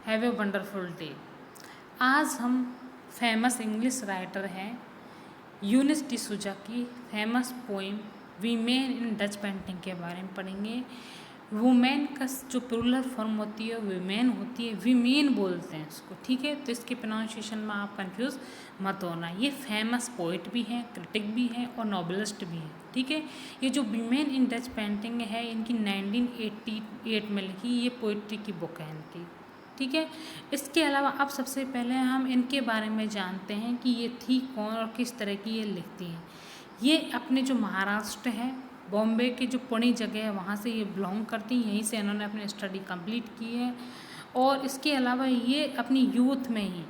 Have a wonderful day. आज हम famous English writer हैं यूनिस डिसूजा की फेमस पोइम वीमेन इन डच पेंटिंग के बारे में पढ़ेंगे। वुमेन का जो प्लूरल फॉर्म होती है वीमेन होती है, वीमेन बोलते हैं इसको, ठीक है। तो इसके प्रोनाउंसिएशन में आप कंफ्यूज मत होना। ये फेमस पोइट भी हैं, क्रिटिक भी हैं और नॉवेलिस्ट भी हैं, ठीक है। ये जो वीमेन इन डच पेंटिंग है इनकी 1988 में लिखी ये पोइट्री की बुक है इनकी, ठीक है। इसके अलावा अब सबसे पहले हम इनके बारे में जानते हैं कि ये थी कौन और किस तरह की ये लिखती हैं। ये अपने जो महाराष्ट्र है, बॉम्बे की जो पुणे जगह है वहाँ से ये बिलोंग करती हैं, यहीं से इन्होंने अपनी स्टडी कंप्लीट की है। और इसके अलावा ये अपनी यूथ में ही,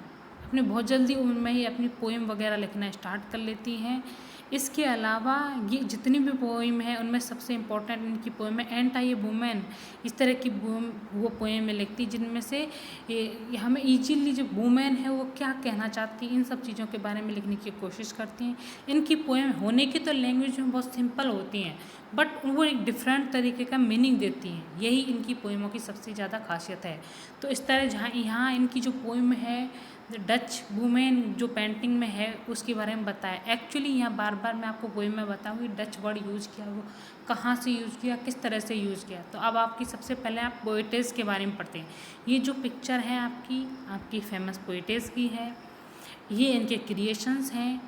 अपने बहुत जल्दी उम्र में ही अपनी पोएम वगैरह लिखना स्टार्ट कर लेती हैं। इसके अलावा ये जितनी भी पोएम है उनमें सबसे इम्पोर्टेंट इनकी पोएम है एंटी वुमेन, इस तरह की वो पोएम में लिखती जिनमें से हमें ईजीली जो वुमेन है वो क्या कहना चाहती है इन सब चीज़ों के बारे में लिखने की कोशिश करती हैं। इनकी पोएम होने की तो लैंग्वेज में बहुत सिंपल होती हैं बट वो एक डिफरेंट तरीके का मीनिंग देती हैं, यही इनकी पोएमों की सबसे ज़्यादा खासियत है। तो इस तरह यहाँ इनकी जो पोएम है डच वुमेन जो पेंटिंग में है उसके बारे में बताया। एक्चुअली यहाँ बार बार मैं आपको पोएम में बताऊँगी डच वर्ड यूज़ किया, वो कहाँ से यूज़ किया, किस तरह से यूज़ किया। तो अब आपकी सबसे पहले आप पोएटेस के बारे में पढ़ते हैं। ये जो पिक्चर है आपकी फेमस पोएटेस की है, ये इनके क्रिएशंस हैं।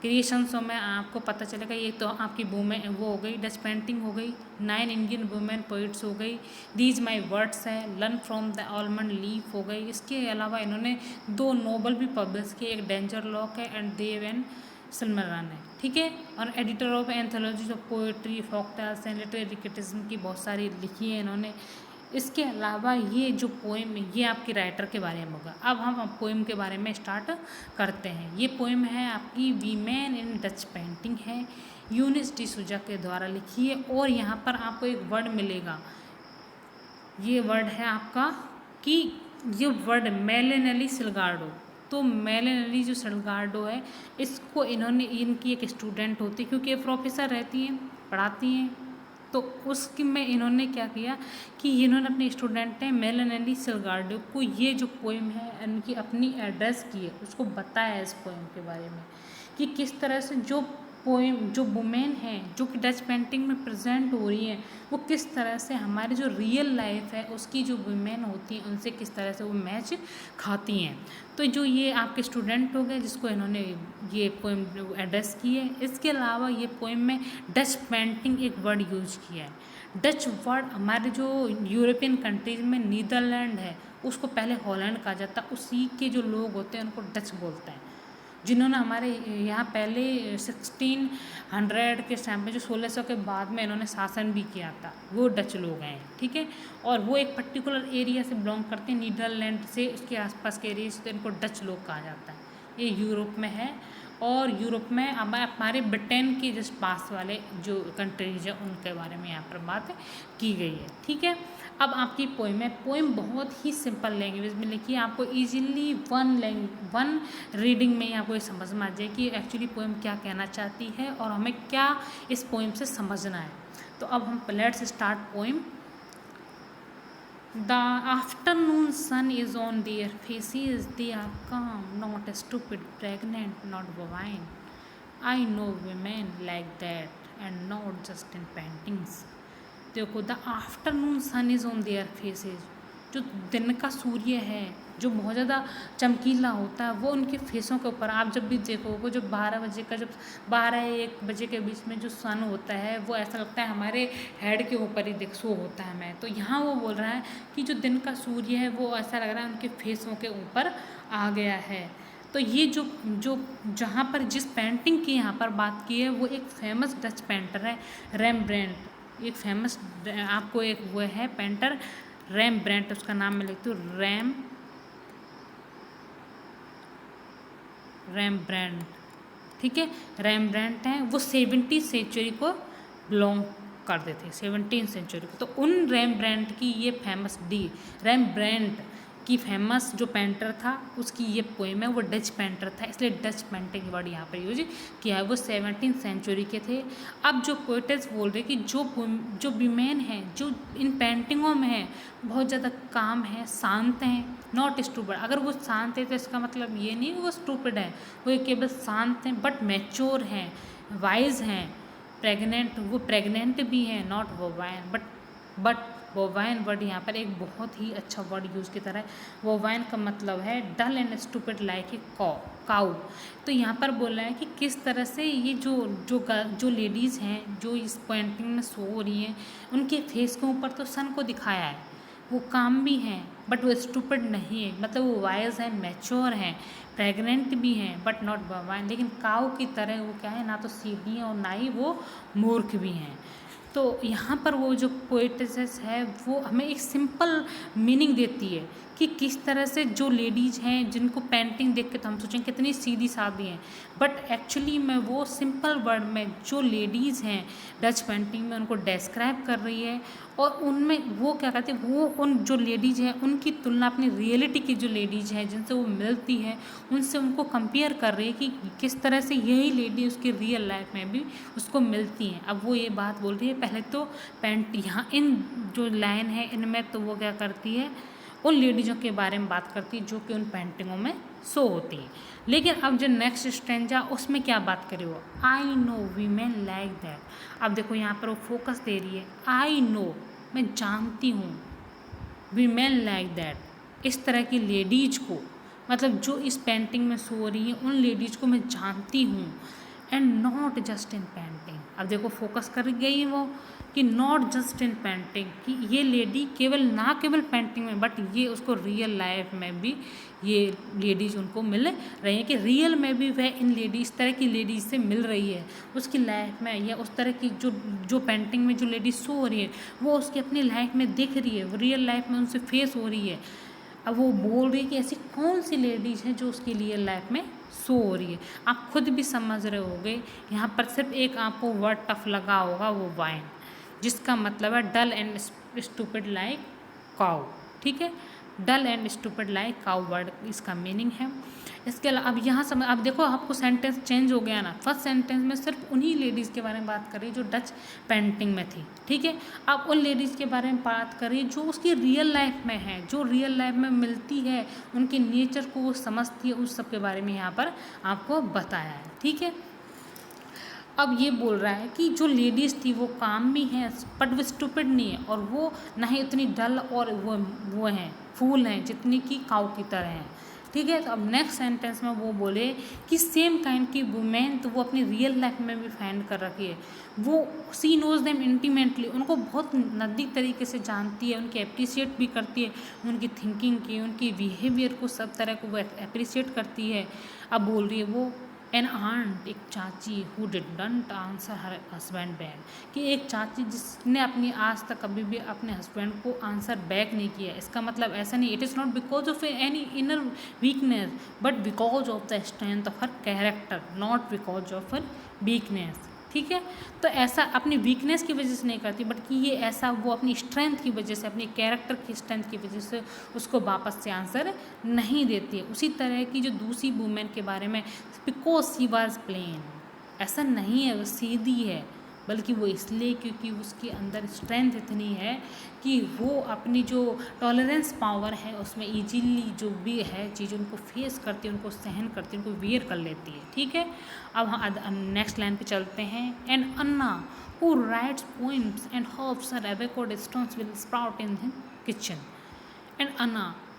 क्रिएशंसों में आपको पता चलेगा ये तो आपकी वुमेन वो हो गई डच पेंटिंग हो गई, 9 इंडियन वुमेन पोइट्स हो गई, दीज माई वर्ड्स है, learn from the almond leaf हो गई। इसके अलावा इन्होंने 2 नोवेल भी पब्लिश किए, एक डेंजर लॉक है एंड देव एंड सलमरान है, ठीक है। और editor of anthologies of poetry, folk tales and literary criticism की बहुत सारी लिखी है इन्होंने। इसके अलावा ये जो पोएम ये आपकी राइटर के बारे में होगा। अब हम पोएम के बारे में स्टार्ट करते हैं। ये पोएम है आपकी वीमेन इन डच पेंटिंग है, यूनिस डिसूजा के द्वारा लिखी है। और यहाँ पर आपको एक वर्ड मिलेगा, ये वर्ड है आपका कि ये वर्ड मेलेनेली सिलगार्डो। तो मेलेनेली जो सिलगार्डो है इसको इन्होंने इनकी एक स्टूडेंट होती है क्योंकि ये प्रोफेसर रहती हैं, पढ़ाती हैं, तो उसकी में इन्होंने क्या किया कि इन्होंने अपने स्टूडेंट ने मेलेनेली सिलगार्डो को ये जो पोएम है इनकी अपनी एड्रेस की है, उसको बताया इस पोएम के बारे में कि किस तरह से जो पोएम जो वुमेन है जो कि डच पेंटिंग में प्रेजेंट हो रही है वो किस तरह से हमारी जो रियल लाइफ है उसकी जो वुमेन होती हैं उनसे किस तरह से वो मैच खाती हैं। तो जो ये आपके स्टूडेंट हो गए जिसको इन्होंने ये पोएम एड्रेस की है। इसके अलावा ये पोएम में डच पेंटिंग एक वर्ड यूज किया है। डच वर्ड हमारे जो यूरोपियन कंट्रीज में नीदरलैंड है उसको पहले हॉलैंड कहा जाता, उसी के जो लोग होते हैं उनको डच बोलते हैं। जिन्होंने हमारे यहाँ पहले 1600 के टाइम में जो 1600 के बाद में इन्होंने शासन भी किया था वो डच लोग हैं, ठीक है। और वो एक पर्टिकुलर एरिया से बिलोंग करते हैं, नीदरलैंड से उसके आसपास के एरिया से, तो इनको डच लोग कहा जाता है। ये यूरोप में है और यूरोप में हमारे ब्रिटेन के जिस पास वाले जो कंट्रीज है उनके बारे में यहाँ पर बात की गई है, ठीक है। अब आपकी पोएम है, पोएम बहुत ही सिंपल लैंग्वेज में लिखी है, आपको इजीली वन रीडिंग में ही आपको ये समझ में आ जाए कि एक्चुअली पोएम क्या कहना चाहती है और हमें क्या इस पोएम से समझना है। तो अब हम let's start poem. The afternoon sun is on their faces, they are calm, not stupid, pregnant, not bovine. I know women like that and not just in paintings. देखो the afternoon sun is on their faces, जो दिन का सूर्य है जो बहुत ज़्यादा चमकीला होता है वो उनके फेसों के ऊपर, आप जब भी देखोगे जो 12 बजे का जब 12-1 बजे के बीच में जो सन होता है वो ऐसा लगता है हमारे हेड के ऊपर ही शो होता है हमें। तो यहाँ वो बोल रहा है कि जो दिन का सूर्य है वो ऐसा लग रहा है उनके फेसों के ऊपर आ गया है। तो ये जो जहाँ पर जिस पेंटिंग की यहाँ पर बात की है वो एक फेमस डच पेंटर है रेम्ब्रेंट। एक फेमस आपको एक वो है पेंटर रेम्ब्रेंट, उसका नाम मैं लिखती हूँ रेम्ब्रेंट, ठीक है। रेम्ब्रेंट हैं वो 17वीं सेंचुरी को बिलोंग करते थे, 17वीं सेंचुरी को। तो उन रेम्ब्रेंट की ये फेमस डी रेम्ब्रेंट कि फेमस जो पेंटर था उसकी ये पोएम है, वो डच पेंटर था, इसलिए डच पेंटिंग वर्ड यहाँ पर यूज किया है। वो 17th सेंचुरी के थे। अब जो पोएट्स बोल रहे कि जो वीमेन है जो इन पेंटिंगों में है बहुत ज़्यादा काम है, शांत हैं, नॉट स्टूपिड। अगर वो शांत है तो इसका मतलब ये नहीं वो स्टूपिड है, वो केवल शांत हैं बट मैच्योर हैं, वाइज हैं, प्रेग्नेंट, वो प्रेग्नेंट भी हैं, नॉट वोवाइन बट वोवाइन वर्ड यहाँ पर एक बहुत ही अच्छा वर्ड यूज़ की तरह है। वोवाइन का मतलब है dull and stupid like a cow. तो यहाँ पर बोला है कि किस तरह से ये जो लेडीज़ हैं जो इस पेंटिंग में शो हो रही हैं, उनके फेस के ऊपर तो सन को दिखाया है, वो काम भी हैं बट वो स्टूपिड नहीं है, मतलब वो वाइज हैं, मैच्योर हैं, प्रेग्नेंट भी हैं बट नॉट वोवाइन। लेकिन काउ की तरह वो क्या है, ना तो सीधी हैं और ना ही वो मूर्ख भी हैं। तो यहाँ पर वो जो पोएटिसेस है वो हमें एक सिंपल मीनिंग देती है कि किस तरह से जो लेडीज़ हैं जिनको पेंटिंग देख के तो हम सोचें कितनी सीधी सादी हैं, बट एक्चुअली में वो सिंपल वर्ड में जो लेडीज़ हैं डच पेंटिंग में उनको डिस्क्राइब कर रही है। और उनमें वो क्या कहते हैं, वो उन जो लेडीज़ हैं उनकी तुलना अपनी रियलिटी की जो लेडीज़ हैं जिनसे वो मिलती है उनसे उनको कंपेयर कर रही है कि किस तरह से यही लेडी उसकी रियल लाइफ में भी उसको मिलती हैं। अब वो ये बात बोल रही है, पहले तो पेंट यहाँ इन जो लाइन है इनमें तो वो क्या करती है, उन लेडीज़ों के बारे में बात करती है जो कि उन पेंटिंगों में शो होती है। लेकिन अब जो नेक्स्ट स्ट्रेंजा उसमें क्या बात करे वो, I know women like that. अब देखो यहाँ पर वो फोकस दे रही है, आई नो मैं जानती हूँ, वीमेन लाइक दैट इस तरह की लेडीज को, मतलब जो इस पेंटिंग में शो हो रही है उन लेडीज को मैं जानती हूँ। And not just in painting, अब देखो फोकस कर गई वो कि नॉट जस्ट इन पेंटिंग, कि ये लेडी ना केवल पेंटिंग में बट ये उसको रियल लाइफ में भी ये लेडीज़ उनको मिल रही हैं, कि रियल में भी वह इन लेडीज इस तरह की लेडीज से मिल रही है उसकी लाइफ में, या उस तरह की जो पेंटिंग में जो लेडीज शो हो रही है वो उसकी अपनी लाइफ में दिख रही है, वो रियल लाइफ में उनसे फेस हो रही है। अब वो बोल रही है कि ऐसी कौन सी लेडीज़ हैं जो उसकी रियल लाइफ में शो हो रही है। आप खुद भी समझ रहे होगे यहाँ पर सिर्फ एक आपको वर्ड टफ लगा होगा, वो वाइन, जिसका मतलब है dull and stupid like cow. ठीक है, dull and stupid like cow word इसका मीनिंग है। इसके अलावा अब यहाँ समझ, अब देखो आपको सेंटेंस चेंज हो गया ना, फर्स्ट सेंटेंस में सिर्फ उन्हीं लेडीज़ के बारे में बात करी जो डच पेंटिंग में थी। ठीक है, अब उन लेडीज़ के बारे में बात करें जो उसकी रियल लाइफ में है, जो रियल लाइफ में मिलती है, उनके नेचर को वो समझती है, उस सब के बारे में यहाँ पर आपको बताया है। ठीक है, अब ये बोल रहा है कि जो लेडीज़ थी वो काम भी हैं बट वो स्टूपिड नहीं है, और वो ना ही उतनी डल और वो हैं फूल हैं जितनी कि काऊ की तरह हैं। ठीक है, तो अब नेक्स्ट सेंटेंस में वो बोले कि सेम काइंड की वुमेन तो वो अपनी रियल लाइफ में भी फाइंड कर रखी है, वो सी नोज देम इंटीमेटली, उनको बहुत नज़दीक तरीके से जानती है, उनकी अप्रिशिएट भी करती है, उनकी थिंकिंग की, उनकी बिहेवियर को, सब तरह को वो अप्रिशिएट करती है। अब बोल रही है वो एन आंट, एक चाची, who didn't answer her husband back, कि एक चाची जिसने अपनी आज तक कभी भी अपने हस्बैंड को आंसर बैक नहीं किया। इसका मतलब ऐसा नहीं, it is not because of any inner weakness but because of the strength of her character, not because of her weakness. ठीक है, तो ऐसा अपनी वीकनेस की वजह से नहीं करती बट कि ये ऐसा वो अपनी स्ट्रेंथ की वजह से, अपनी कैरेक्टर की स्ट्रेंथ की वजह से उसको वापस से आंसर नहीं देती है। उसी तरह की जो दूसरी वुमेन के बारे में, बिकॉज सी वाज प्लेन, ऐसा नहीं है वो सीधी है, बल्कि वो इसलिए क्योंकि उसके अंदर स्ट्रेंथ इतनी है कि वो अपनी जो टॉलरेंस पावर है उसमें इजीली जो भी है चीज़ उनको फेस करती है, उनको सहन करती है, उनको वियर कर लेती है। ठीक है, अब नेक्स्ट लाइन पे चलते हैं। And Anna who writes poems and herbs her avocado stones will sprout in his kitchen. And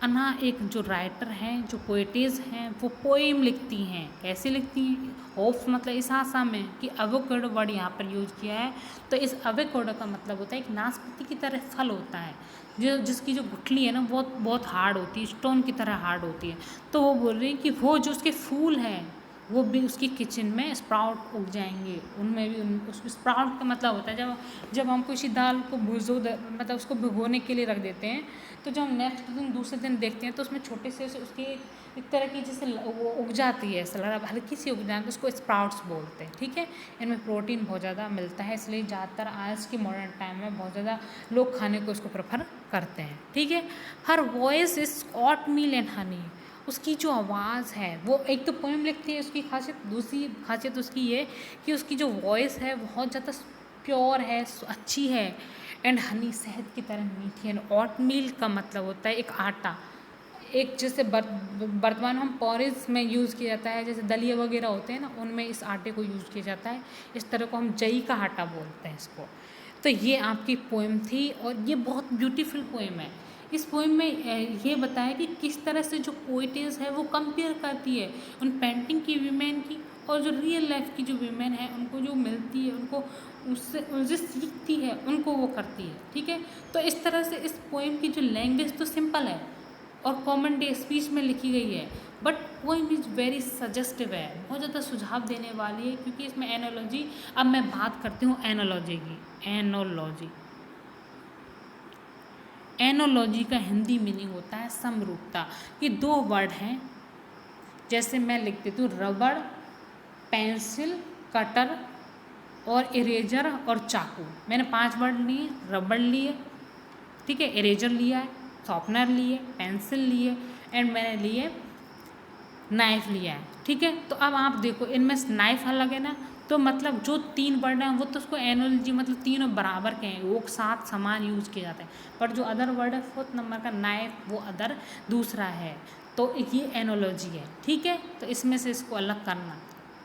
Anna एक जो राइटर हैं, जो पोएटेज हैं, वो पोएम लिखती हैं। कैसे लिखती हैं? होप्स मतलब इस आशा में कि एवोकाडो वर्ड यहाँ पर यूज किया है, तो इस एवोकाडो का मतलब होता है एक नाशपाती की तरह फल होता है जिसकी जो गुठली है ना बहुत बहुत हार्ड होती है, स्टोन की तरह हार्ड होती है। तो वो बोल रही है कि वो जो उसके फूल हैं वो भी उसकी किचन में स्प्राउट उग जाएंगे, उनमें भी उस स्प्राउट का मतलब होता है जब हम किसी दाल को मतलब उसको भिगोने के लिए रख देते हैं, तो जब हम नेक्स्ट दिन दूसरे दिन देखते हैं तो उसमें छोटे से उसकी एक तरह की जैसे वो उग जाती है, हल्की सी उग जाती है, उसको स्प्राउट्स बोलते हैं। ठीक है, इनमें प्रोटीन बहुत ज़्यादा मिलता है, इसलिए ज़्यादातर आज के मॉडर्न टाइम में बहुत ज़्यादा लोग खाने को इसको प्रेफर करते हैं, ठीक है। Her voice is oatmeal and honey, उसकी जो आवाज़ है वो, एक तो पोएम लिखती है उसकी खासियत, दूसरी खासियत उसकी ये कि उसकी जो वॉइस है बहुत ज़्यादा प्योर है, अच्छी है, एंड हनी शहद की तरह मीठी है। ऑट मील का मतलब होता है एक आटा, एक जैसे वर्तमान में हम पॉरेज में यूज़ किया जाता है, जैसे दलिया वगैरह होते हैं ना, उनमें इस आटे को यूज़ किया जाता है, इस तरह को हम जई का आटा बोलते हैं इसको। तो ये आपकी पोएम थी और ये बहुत ब्यूटीफुल पोएम है। इस पोएम में ये बताया कि किस तरह से जो पोइटेस है वो कंपेयर करती है उन पेंटिंग की वीमेन की, और जो रियल लाइफ की जो वीमेन है उनको जो मिलती है, उनको उससे उनसे सीखती है, उनको वो करती है, ठीक है। तो इस तरह से इस पोएम की जो लैंग्वेज तो सिंपल है और कॉमन डे स्पीच में लिखी गई है, but poem is very suggestive है, बहुत ज़्यादा सुझाव देने वाली है, क्योंकि इसमें एनोलॉजी, अब मैं बात करती हूँ एनोलॉजी की। एनोलॉजी का हिंदी मीनिंग होता है समरूपता। ये दो वर्ड हैं, जैसे मैं लिख देती हूँ रबड़, पेंसिल, कटर और इरेजर और चाकू। मैंने 5 वर्ड लिए, रबड़ लिए, ठीक है, इरेजर लिया है, शॉर्पनर लिए, पेंसिल लिए, एंड मैंने लिए नाइफ लिया है, ठीक है। तो अब आप देखो इनमें नाइफ अलग है ना, तो मतलब जो 3 वर्ड हैं वो तो उसको एनोलॉजी मतलब तीनों बराबर के हैं, वो साथ समान यूज किए जाते हैं, पर जो अदर वर्ड है 4th नंबर का नाइफ वो अदर दूसरा है, तो ये एनोलॉजी है, ठीक है। तो इसमें से इसको अलग करना,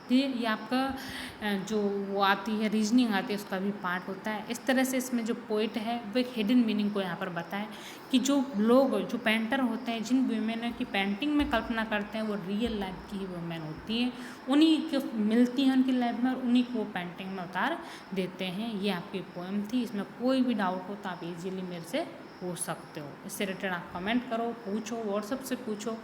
ठीक है। ये आपका जो वो आती है रीजनिंग आती है उसका भी पार्ट होता है। इस तरह से इसमें जो पोइट है वो एक हिडन मीनिंग को यहाँ पर बताए कि जो लोग, जो पेंटर होते हैं, जिन वुमेन की पेंटिंग में कल्पना करते हैं वो रियल लाइफ की ही वुमेन होती हैं, उन्हीं को मिलती हैं उनकी लाइफ में और उन्हीं को वो पेंटिंग में उतार देते हैं। ये आपकी पोएम थी, इसमें कोई भी डाउट हो तो आप इजीली मेरे से पूछ सकते हो। इससे रिलेटेड आप कमेंट करो, पूछो, व्हाट्सएप से पूछो,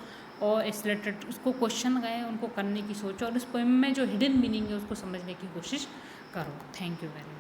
और इस रिलेटेड उसको क्वेश्चन गए उनको करने की सोचो, और इस पोएम में जो हिडन मीनिंग है उसको समझने की कोशिश करो। Thank you very much.